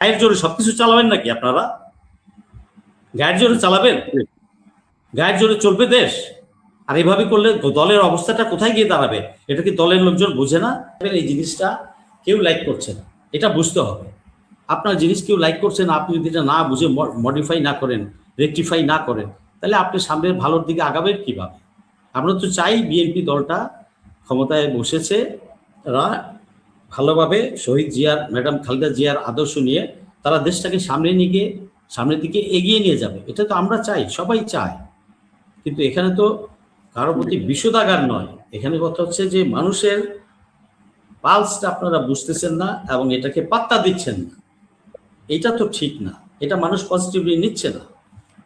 গায়ের জোরে সবকিছু চালাবেন নাকি আপনারা? গায়ের জোরে চালাবেন? গায়ের জোরে চলবে দেশ? আর এভাবে করলে দলের অবস্থাটা কোথায় গিয়ে দাঁড়াবে? এটা কি দলের লোকজন বুঝে না? এই জিনিসটা কেউ লাইক করছে না, এটা বুঝতে হবে। আপনার জিনিস কেউ লাইক করছে না, আপনি যদি এটা না বুঝে মডিফাই না করেন, রেকটিফাই না করেন, তাহলে আপনি সামনের ভালোর দিকে আগাবেন কিভাবে? আমরা তো চাই বিএনপি দলটা ক্ষমতায় বসেছে, তারা ভালোভাবে শহীদ জিয়ার, ম্যাডাম খালেদা জিয়ার আদর্শ নিয়ে তারা দেশটাকে সামনে নিয়ে গিয়ে সামনের দিকে এগিয়ে নিয়ে যাবে। এটা তো আমরা চাই, সবাই চায়। কিন্তু এখানে তো কারো প্রতি বিষোদাগার নয়, এখানে কথা হচ্ছে যে মানুষের পালসটা আপনারা বুঝতেছেন না এবং এটাকে পাত্তা দিচ্ছেন না। এটা তো ঠিক না, এটা মানুষ পজিটিভলি নিচ্ছে না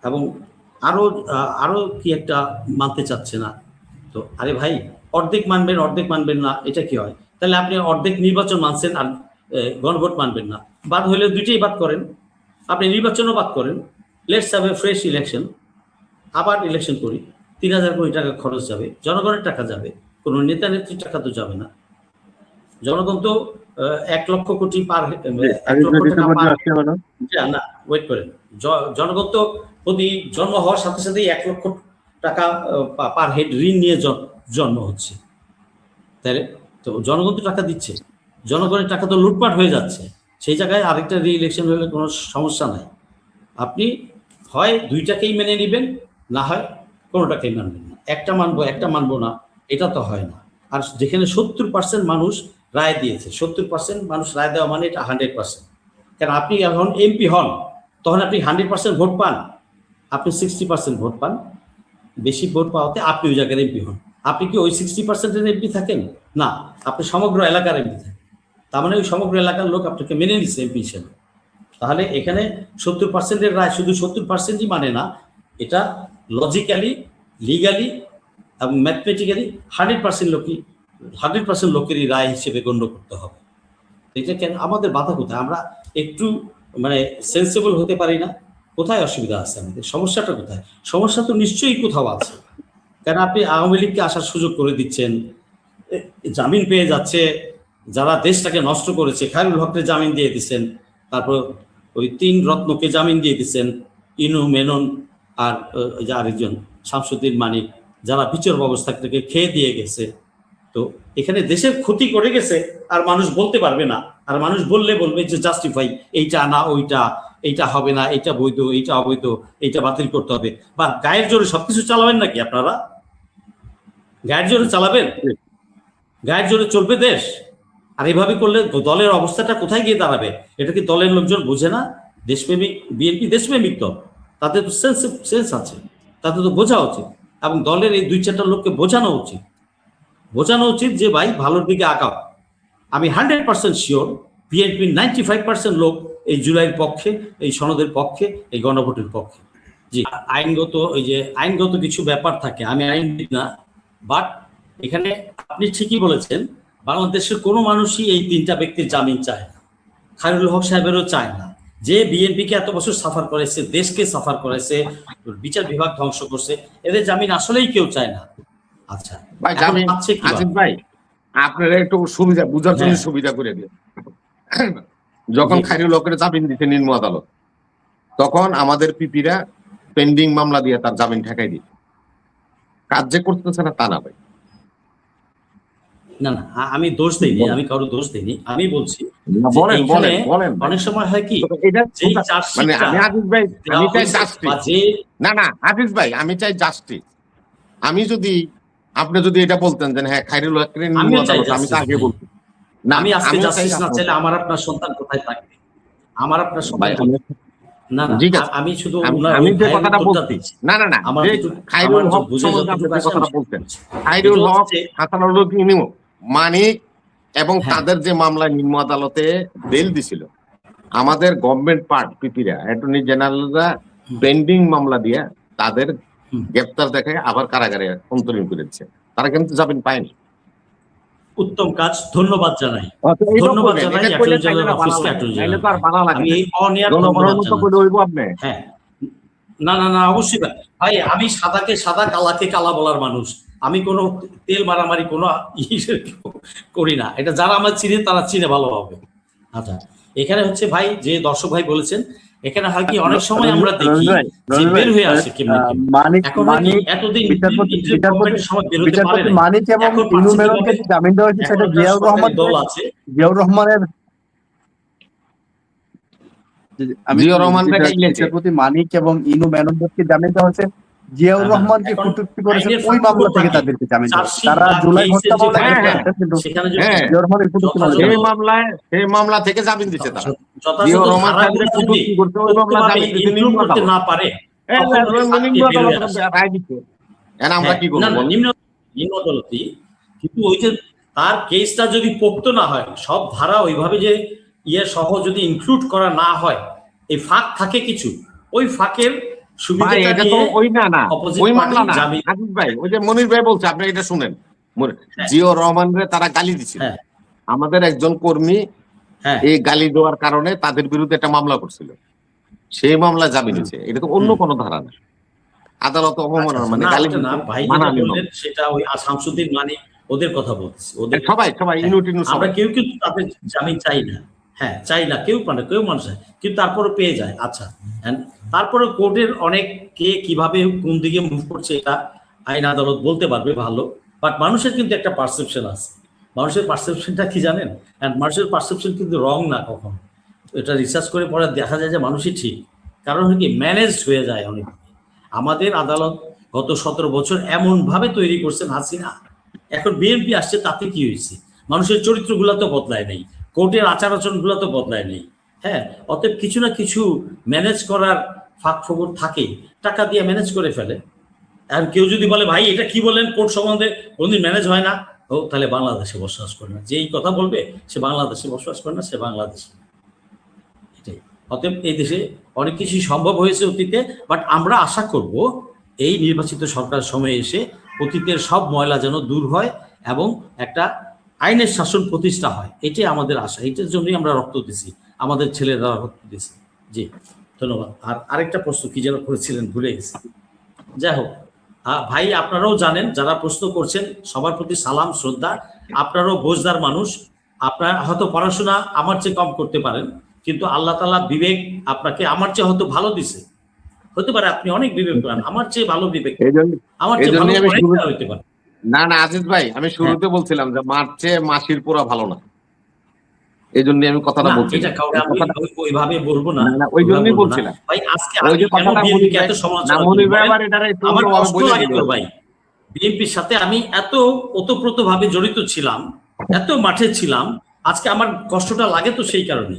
এবং আরো কি একটা মানতে চাচ্ছে না। তো আরে ভাই, অর্ধেক মানবেন অর্ধেক মানবেন না, এটা কি হয়? তাহলে আপনি অর্ধেক নির্বাচন মানছেন আর গণভোট মানবেন না। বাদ হলে দুইটাই বাদ করেন, আপনি নির্বাচনও বাদ করেন। Let's have a fresh election, আবার ইলেকশন করি। ৩,০০০ কোটি টাকা খরচ যাবে, জনগণের টাকা যাবে, কোনো নেতা নেত্রীর টাকা তো যাবে না। জনগণ তো ১,০০,০০০ কোটি পার, ১ লক্ষ টাকা পার, না ওয়েট করেন। জনগণ তো প্রতি জন্ম হওয়ার সাথে সাথেই ১,০০,০০০ টাকা পার হেড ঋণ নিয়ে জন্ম হচ্ছে, তাহলে তো জনগণ তো টাকা দিচ্ছে, জনগণের টাকা তো লুটপাট হয়ে যাচ্ছে। সেই জায়গায় আরেকটা রি-ইলেকশন হলে কোনো সমস্যা নাই। আপনি হয় দুইটাকেই মেনে নেবেন, না হয় কোনোটাকেই মানবেন না। একটা মানবো একটা মানবো না, এটা তো হয় না। আর যেখানে ৭০% মানুষ রায় দিয়েছে, ৭০% মানুষ রায় দেওয়া মানে এটা 100%। কারণ আপনি যখন এমপি হন তখন আপনি 100% ভোট পান, আপনি 60% ভোট পান। বেশি ভোট পাওয়াতে আপনি ওই জায়গার এমপি হন। আপনি কি ওই 60%-এর এমপি থাকেন? না, আপনি সমগ্র এলাকার এমপি থাকেন। তার মানে ওই সমগ্র এলাকার লোক আপনাকে মেনে নিচ্ছে এমপি হিসেবে। তাহলে এখানে ৭০%-এর রায় শুধু ৭০%ই মানে না, এটা লজিক্যালি, লিগালি এবং ম্যাথমেটিক্যালি 100% লোকেরই রায় হিসেবে গণ্য করতে হবে। এটা কেন আমাদের বাধা কোথায়? আমরা একটু মানে সেন্সিবল হতে পারি না? কোথায় অসুবিধা আছে আমাদের? সমস্যাটা কোথায়? সমস্যা তো নিশ্চয়ই কোথাও আছে। কেন আপনি আওয়ামী লীগকে আসার সুযোগ করে দিচ্ছেন, জামিন পেয়ে যাচ্ছে, যারা দেশটাকে নষ্ট করেছে খায়রুল হককে জামিন দিয়ে দিচ্ছেন, তারপর ওই ৩ রত্নকে জামিন দিয়ে দিচ্ছেন, ইনু মেনন আর ওই যে আরেকজন শামসুদ্দিন মানিক, যারা বিচার ব্যবস্থা থেকে খেয়ে দিয়ে গেছে। তো এখানে দেশের ক্ষতি করে গেছে আর মানুষ বলতে পারবে না। আর মানুষ বললে বলবে যে জাস্টিফাই, এইটা না ওইটা, এইটা হবে না, এইটা বৈধ, এইটা অবৈধ, এইটা বাতিল করতে হবে। বা গায়ের জোরে সবকিছু চালাবেন নাকি আপনারা? গায়ের জোরে চালাবেন? গায়ের জোরে চলবে দেশ? আর এভাবে করলে দলের অবস্থাটা কোথায় গিয়ে দাঁড়াবে? এটা কি দলের লোকজন বোঝে না? দেশপ্রেমিক বিএনপি দেশপ্রেমিক দল, তাদের তো সেন্স আছে, তাদের তো বোঝা উচিত। এবং দলের এই ২-৪টা লোককে বোঝানো উচিত যে ভাই ভালোর দিকে আগাও। আমি 100% শিওর বিএনপির 95% লোক এই জুলাইয়ের পক্ষে, এই সনদের পক্ষে, এই গণভোটের পক্ষে। জি, আইনগত কিছু ব্যাপার থাকে, আমি আইনবিদ না, বাট এখানে আপনি ঠিকই বলেছেন, বাংলাদেশের কোনো মানুষই এই ৩টা ব্যক্তির জামিন চায় না। খায়রুল হক সাহেবেরও চায় না। যে বিএনপিকে এত বছর সাফার করেছে, দেশকে সাফার করেছে, বিচার বিভাগ ধ্বংস করছে, এদের জামিন আসলেই কেউ চায় না। আচ্ছা ভাই, জামিন আসিফ ভাই আপনারা একটু সুবিধা বুঝার জন্য সুবিধা করে দিন। যখন খায়রুল হকের জামিন দিতে নিম্ন আদালত, তখন আমাদের পিপিরা পেন্ডিং মামলা দিয়ে তার জামিন ঠেকাই দিত। কাজ যে করতেছে না তা না ভাই। না, আমি দোষ দিইনি, আমি কারো দোষ দিইনি। আমি বলছি অনেক সময় হয় কি, মানে আমি আজিজ ভাই, আমি চাই জাস্টিস। না আজিজ ভাই, আমি চাই জাস্টিস। আমি যদি আপনি যদি এটা বলতেন যে হ্যাঁ খায়রুল হকের নিম্ন আদালত, আমি তো আগে বলছি না, আমি আজকে জাস্টিস না চাইলে আমার আপনার সন্তান কোথায় থাকবে? আমার আপনার সন্তান না, আমি শুধু আমি যে কথাটা বলছি, না খায়রুল হক সম্বন্ধে আপনি যে কথাটা বলতেন, খায়রুল হক, হাসানুল হক মানিক এবং তাদের যে মামলায় নিম্ন আদালতে বেল দিছিল, আমাদের গভর্নমেন্ট পার্ট পিপিরা, অ্যাটর্নি জেনারেলরা পেন্ডিং মামলা দিয়ে তাদের গ্রেফতার দেখায় আবার কারাগারে অন্তরীণ করে দিচ্ছে। তারা কিন্তু জামিন পায়নি। উত্তম কাজ, ধন্যবাদ জানাই। হ্যাঁ, না অবশ্যই ভাই, আমি সাদাকে সাদা, কালাকে কালা বলার মানুষ। আমি কোনো তেল মারামারি কোনো করি না। এটা যারা আমার চিনে তারা চিনে ভালো হবে। আচ্ছা, এখানে হচ্ছে ভাই যে দর্শক ভাই বলেছেন, এখানে হয় কি অনেক সময় আমরা দেখি যে বের হয়ে আসে কেমনি, এখন এতদিন বিচারপতি মানিক এবং ইনু মেননকে জামিন দেওয়া হয়েছে, সেটা দল আছে, জিয়াউর রহমানের বিচারপতি মানিক এবং ইনু মেননকে জামিন দেওয়া হয়েছে, জিয়াউর রহমানকে কটূক্তি করেছেন ওই মামলা থেকে তাদেরকে জামিন দেওয়া হয়েছে। তারা জুলাই হত্যা মামলায় কিন্তু জিয়াউর রহমানের কটূক্তি সেই মামলা থেকে জামিন দিচ্ছে তারা। না পারে আমরা কি করবো? নিম্ন আদালতই, কিন্তু ওই যে তার কেসটা যদি পোক্ত না হয়, সব ধারা ওইভাবে যে সহ যদি ইনক্লুড করা না হয়, এই ফাঁক থাকে কিছু, ওই ফাঁকের মনির ভাই বলছে, আপনি এটা শুনেন, জিয়াউর রহমানের তারা গালি দিচ্ছে, আমাদের একজন কর্মী এই গালি দেওয়ার কারণে তাদের বিরুদ্ধে একটা মামলা করছিল, সেই মামলা জামিন হয়েছে। এটা তো অন্য কোনো ধারা না, আদালত অবমাননা মানে গালি সেটা ওই শামসুদ্দিন মানিক ওদের কথা বলছে, ওদের সবাই আমরা কেউ কিন্তু তাদের জামিন চাই না, চাই না কেউ, কেউ মানুষ, কিন্তু তারপরে পেয়ে যায়। আচ্ছা, তারপরে কোর্টের অনেক কে কিভাবে কোন দিকে মুভ করছে এটা আইন আদালত বলতে পারবে ভালো, বাট মানুষের কিন্তু একটা পারসেপশন আছে। মানুষের পারসেপশনটা কি জানেন? মানুষের পারসেপশন কিন্তু রং না কখনো, এটা রিসার্চ করে পরে দেখা যায় যে মানুষই ঠিক, কারণ কি ম্যানেজড হয়ে যায় অনেক। আমাদের আদালত গত 17 বছর এমনভাবে তৈরি করছেন হাসিনা, এখন বিএনপি আসছে, তাতে কি হয়েছে? মানুষের চরিত্রগুলো তো বদলায় নেই, কোর্টের আচার আচরণগুলো তো বদলায় নেই। অতএব কিছু না কিছু ম্যানেজ করার ফাঁক ফোকর থাকে, টাকা দিয়ে ম্যানেজ করে ফেলে। আর কেউ যদি বলে ভাই এটা কি বলেন কোর্ট সম্বন্ধে, কোনদিন ম্যানেজ হয় না, ও তাহলে বাংলাদেশে বসবাস করে না, যেই কথা বলবে সে বাংলাদেশে বসবাস করে না, সে বাংলাদেশে। এটাই। অতএব এই দেশে অনেক কিছুই সম্ভব হয়েছে অতীতে, বাট আমরা আশা করব এই নির্বাচিত সরকার সময়ে এসে অতীতের সব ময়লা যেন দূর হয় এবং একটা আইনের শাসন প্রতিষ্ঠা হয়, এটাই আমাদের আশা। এটার জন্যই আমরা রক্ত দিছি, আমাদের ছেলেরা রক্ত দিছি। জি, ধন্যবাদ। আর আরেকটা প্রশ্ন কি যেন করেছিলেন, ভুলে গেছি। যাই হোক ভাই, আপনারাও জানেন, যারা প্রশ্ন করছেন সবার প্রতি সালাম শ্রদ্ধা। আপনারাও বোঝদার মানুষ, আপনারা হয়তো পড়াশোনা আমার চেয়ে কম করতে পারেন, কিন্তু আল্লাহ তাআলা বিবেক আপনাকে আমার চেয়ে হয়তো ভালো দিছে, হতে পারে আপনি অনেক বিবেক করেন, আমার চেয়ে ভালো বিবেক, আমার চেয়ে ভালো হইতে পারে। না আজিজ ভাই, আমি শুরুতে বলছিলাম যে মার চেয়ে মাসির পোড়া ভালো না, এই জন্য আমি কথাটা বলছি। এটা কাউকে আমি ওইভাবে বলবো না, ওই জন্যই বলছিলাম ভাই। আজকে আমি কেন বিএনপিকে এত সমালোচনা করি, আমার কষ্ট লাগে তো ভাই। বিএনপির সাথে আমি এত ওতপ্রোতভাবে জড়িত ছিলাম, এত মাঠে ছিলাম, আজকে আমার কষ্টটা লাগে তো সেই কারণে।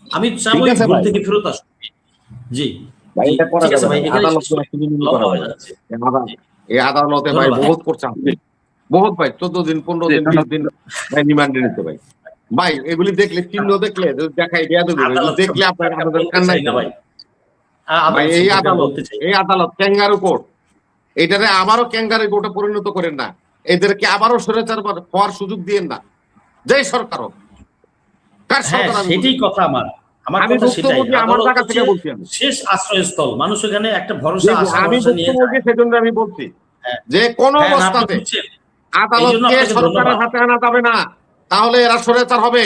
আমি চাবো ভুল থেকে ফেরত আসবো। জি ভাই, এটা করা যাবে ভাই, এই আদালতে ভাই বহুত করছে, বহুত ভাই 14 দিন 15 দিন 20 দিন ভাই রিমান্ডে নিতে ভাই। ভাই এগুলি দেখলে, চিহ্ন দেখলে দেখাই দেয়া দেবে, দেখলে আপনার আমাদের কান্নাই না ভাই। ভাই এই আদালত ক্যাঙ্গারু কোর্ট, এটারে আবারও ক্যাঙ্গারু কোর্টে পরিণত করেন না, এদেরকে আবারও স্বৈরাচার হওয়ার সুযোগ দিয়েন না, যেই সরকার হোক। কার সরকার? সেটাই কথা আমার কথা সেটাই, আমার জায়গা থেকে বলছি, আমি শেষ আশ্রয়স্থল, মানুষ এখানে একটা ভরসা আশা নিয়ে যায়। সেজন্য আমি বলছি যে কোন অবস্থাতে আদালতকে সরকারের হাতে আনা যাবে না, তাহলে এরা স্বৈরাচার হবে,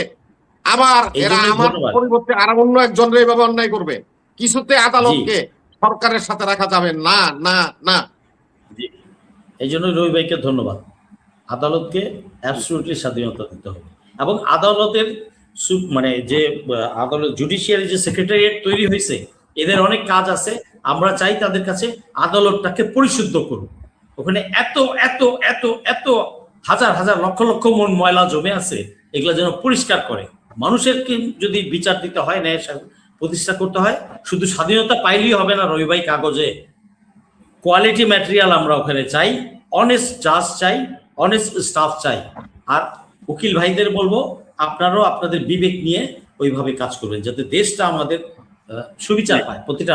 আবার এরা আমার পরিবর্তে আর অন্য একজন এইভাবে অন্যায় করবে। কিছুতে আদালতকে সরকারের সাথে রাখা যাবে না, না না। এই জন্য রবি ভাইকে ধন্যবাদ। আদালতকে অ্যাবসলিউটলি স্বাধীনতা দিতে হবে, এবং আদালতের মানে যে আদালত জুডিশিয়ারি যে সেক্রেটারিয়েট তৈরি হয়েছে, এদের অনেক কাজ আছে। আমরা চাই তাদের কাছে আদালতটাকে পরিশুদ্ধ করুন। ওখানে এত এত এত এত হাজার হাজার লক্ষ লক্ষ মন ময়লা জমে আছে, এগুলো যেন পরিষ্কার করে। মানুষেরকে যদি বিচার দিতে হয়, ন্যায় প্রতিষ্ঠা করতে হয়, শুধু স্বাধীনতা পাইলেই হবে না রবি ভাই, কাগজে কোয়ালিটি ম্যাটেরিয়াল আমরা ওখানে চাই, অনেস্ট জাজ চাই, অনেস্ট স্টাফ চাই। আর উকিল ভাইদের বলবো, আপনারাও আপনাদের বিবেক নিয়ে ওইভাবে কাজ করবেন, যাতে দেশটা আমাদের সুবিচার পায় প্রতিটা